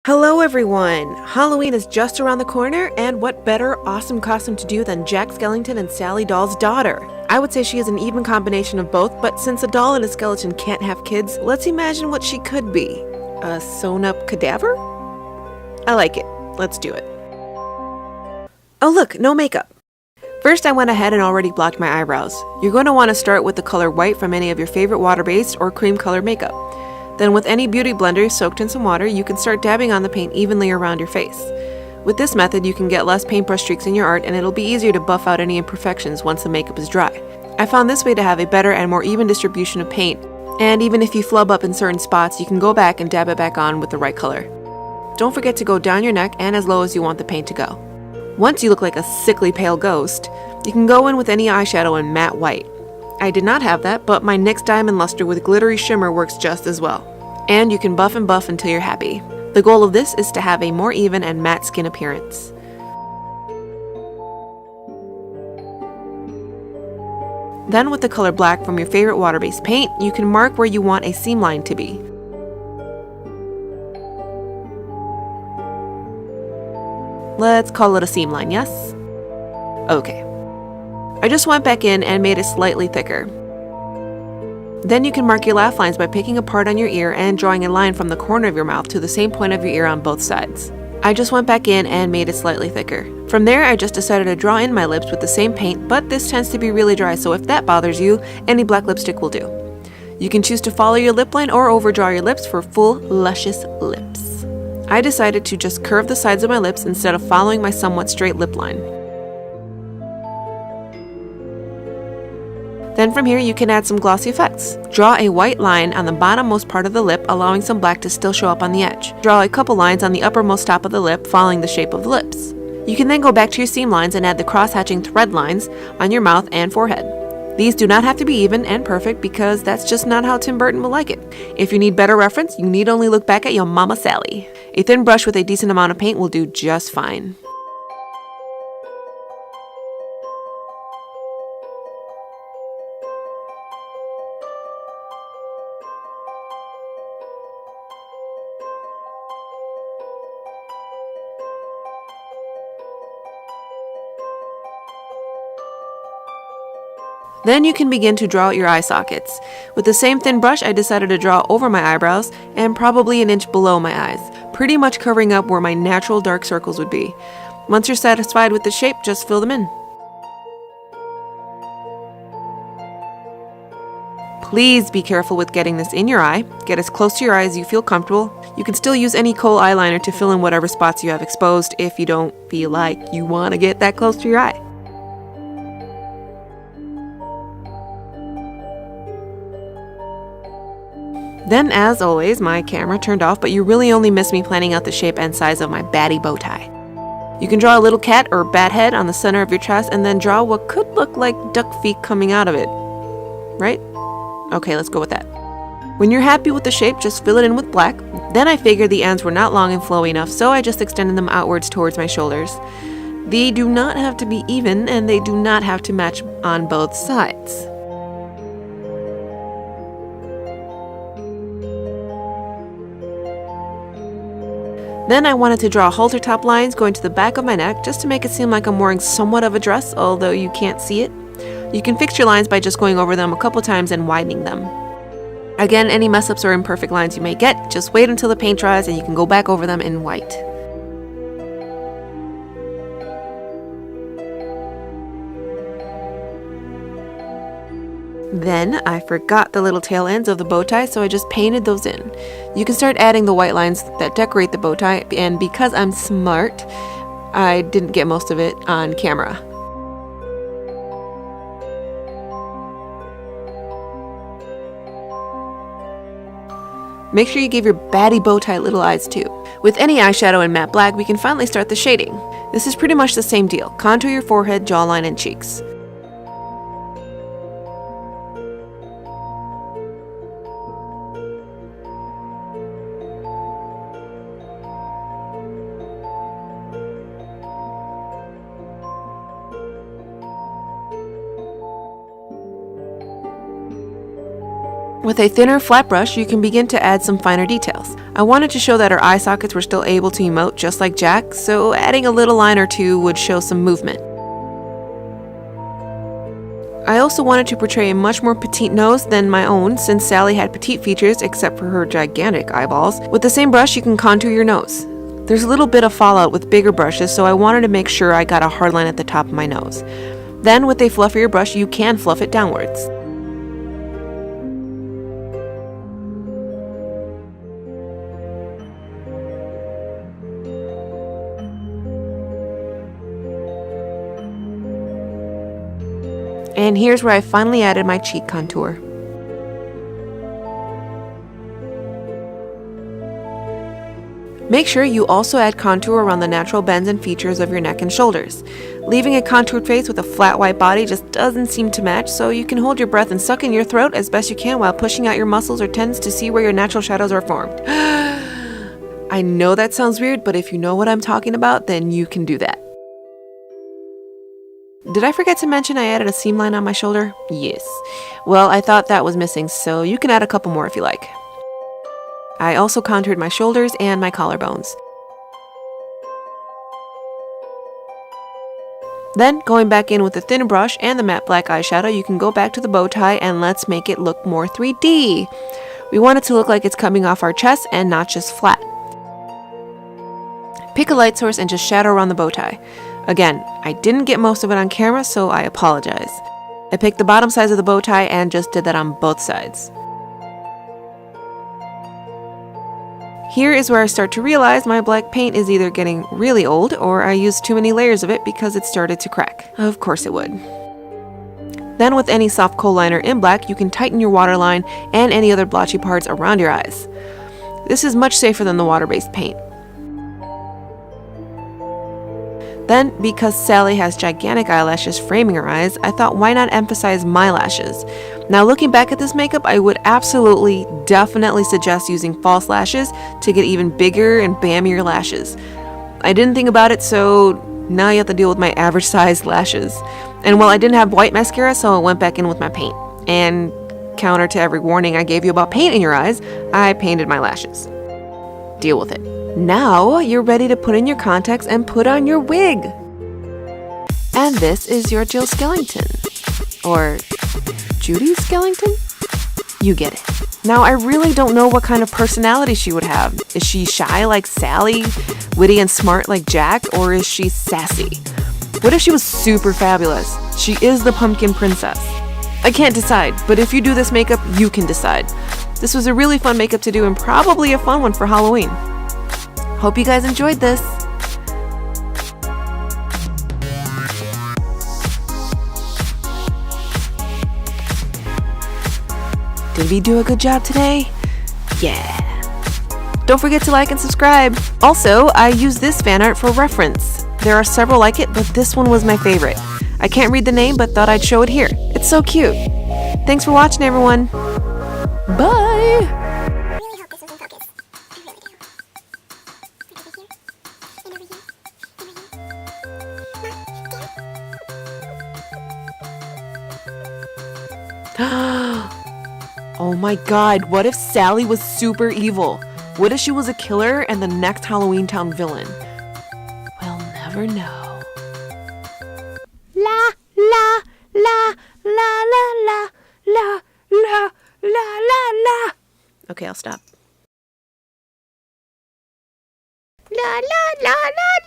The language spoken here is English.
Hello everyone! Halloween is just around the corner, and what better awesome costume to do than Jack Skellington and Sally Doll's daughter? I would say she is an even combination of both, but since a doll and a skeleton can't have kids, let's imagine what she could be. A sewn-up cadaver? I like it. Let's do it. Oh look, no makeup! First, I went ahead and already blocked my eyebrows. You're going to want to start with the color white from any of your favorite water-based or cream color makeup. Then with any beauty blender soaked in some water, you can start dabbing on the paint evenly around your face. With this method, you can get less paintbrush streaks in your art, and it'll be easier to buff out any imperfections once the makeup is dry. I found this way to have a better and more even distribution of paint, and even if you flub up in certain spots, you can go back and dab it back on with the right color. Don't forget to go down your neck and as low as you want the paint to go. Once you look like a sickly pale ghost, you can go in with any eyeshadow in matte white. I did not have that, but my NYX Diamond Luster with glittery shimmer works just as well. And you can buff and buff until you're happy. The goal of this is to have a more even and matte skin appearance. Then with the color black from your favorite water-based paint, you can mark where you want a seam line to be. Let's call it a seam line, yes? Okay. I just went back in and made it slightly thicker. Then you can mark your laugh lines by picking a part on your ear and drawing a line from the corner of your mouth to the same point of your ear on both sides. I just went back in and made it slightly thicker. From there, I just decided to draw in my lips with the same paint, but this tends to be really dry, so if that bothers you, any black lipstick will do. You can choose to follow your lip line or overdraw your lips for full, luscious lips. I decided to just curve the sides of my lips instead of following my somewhat straight lip line. Then from here you can add some glossy effects. Draw a white line on the bottommost part of the lip, allowing some black to still show up on the edge. Draw a couple lines on the uppermost top of the lip, following the shape of the lips. You can then go back to your seam lines and add the cross-hatching thread lines on your mouth and forehead. These do not have to be even and perfect because that's just not how Tim Burton will like it. If you need better reference, you need only look back at your Mama Sally. A thin brush with a decent amount of paint will do just fine. Then you can begin to draw out your eye sockets. With the same thin brush, I decided to draw over my eyebrows and probably an inch below my eyes, pretty much covering up where my natural dark circles would be. Once you're satisfied with the shape, just fill them in. Please be careful with getting this in your eye. Get as close to your eye as you feel comfortable. You can still use any kohl eyeliner to fill in whatever spots you have exposed if you don't feel like you want to get that close to your eye. Then, as always, my camera turned off, but you really only missed me planning out the shape and size of my baddie bow tie. You can draw a little cat or bat head on the center of your chest and then draw what could look like duck feet coming out of it. Right? Okay, let's go with that. When you're happy with the shape, just fill it in with black. Then I figured the ends were not long and flowy enough, so I just extended them outwards towards my shoulders. They do not have to be even, and they do not have to match on both sides. Then I wanted to draw halter top lines going to the back of my neck just to make it seem like I'm wearing somewhat of a dress, although you can't see it. You can fix your lines by just going over them a couple times and widening them. Again, any mess ups or imperfect lines you may get, just wait until the paint dries and you can go back over them in white. Then I forgot the little tail ends of the bow tie, so I just painted those in. You can start adding the white lines that decorate the bow tie, and because I'm smart, I didn't get most of it on camera. Make sure you give your baddie bow tie little eyes too. With any eyeshadow in matte black, we can finally start the shading. This is pretty much the same deal. Contour your forehead, jawline, and cheeks. With a thinner, flat brush, you can begin to add some finer details. I wanted to show that her eye sockets were still able to emote just like Jack, so adding a little line or two would show some movement. I also wanted to portray a much more petite nose than my own, since Sally had petite features except for her gigantic eyeballs. With the same brush, you can contour your nose. There's a little bit of fallout with bigger brushes, so I wanted to make sure I got a hard line at the top of my nose. Then, with a fluffier brush, you can fluff it downwards. And here's where I finally added my cheek contour. Make sure you also add contour around the natural bends and features of your neck and shoulders. Leaving a contoured face with a flat white body just doesn't seem to match, so you can hold your breath and suck in your throat as best you can while pushing out your muscles or tendons to see where your natural shadows are formed. I know that sounds weird, but if you know what I'm talking about, then you can do that. Did I forget to mention I added a seam line on my shoulder? Yes. Well, I thought that was missing, so you can add a couple more if you like. I also contoured my shoulders and my collarbones. Then, going back in with the thin brush and the matte black eyeshadow, you can go back to the bow tie and let's make it look more 3D. We want it to look like it's coming off our chest and not just flat. Pick a light source and just shadow around the bow tie. Again, I didn't get most of it on camera, so I apologize. I picked the bottom sides of the bow tie and just did that on both sides. Here is where I start to realize my black paint is either getting really old or I used too many layers of it because it started to crack. Of course it would. Then with any soft kohl liner in black, you can tighten your waterline and any other blotchy parts around your eyes. This is much safer than the water-based paint. Then, because Sally has gigantic eyelashes framing her eyes, I thought why not emphasize my lashes. Now looking back at this makeup, I would absolutely, definitely suggest using false lashes to get even bigger and bammier lashes. I didn't think about it, so now you have to deal with my average sized lashes. And while I didn't have white mascara, so I went back in with my paint. And counter to every warning I gave you about paint in your eyes, I painted my lashes. Deal with it. Now you're ready to put in your contacts and put on your wig. And this is your Jill Skellington. Or Judy Skellington? You get it. Now I really don't know what kind of personality she would have. Is she shy like Sally, witty and smart like Jack, or is she sassy? What if she was super fabulous? She is the pumpkin princess. I can't decide, but if you do this makeup, you can decide. This was a really fun makeup to do and probably a fun one for Halloween. Hope you guys enjoyed this. Did we do a good job today? Yeah. Don't forget to like and subscribe. Also, I use this fan art for reference. There are several like it, but this one was my favorite. I can't read the name, but thought I'd show it here. It's so cute. Thanks for watching, everyone. Bye! Oh my god, what if Sally was super evil? What if she was a killer and the next Halloween Town villain? We'll never know. La la la la la la la la la la la. Okay, I'll stop. La la la la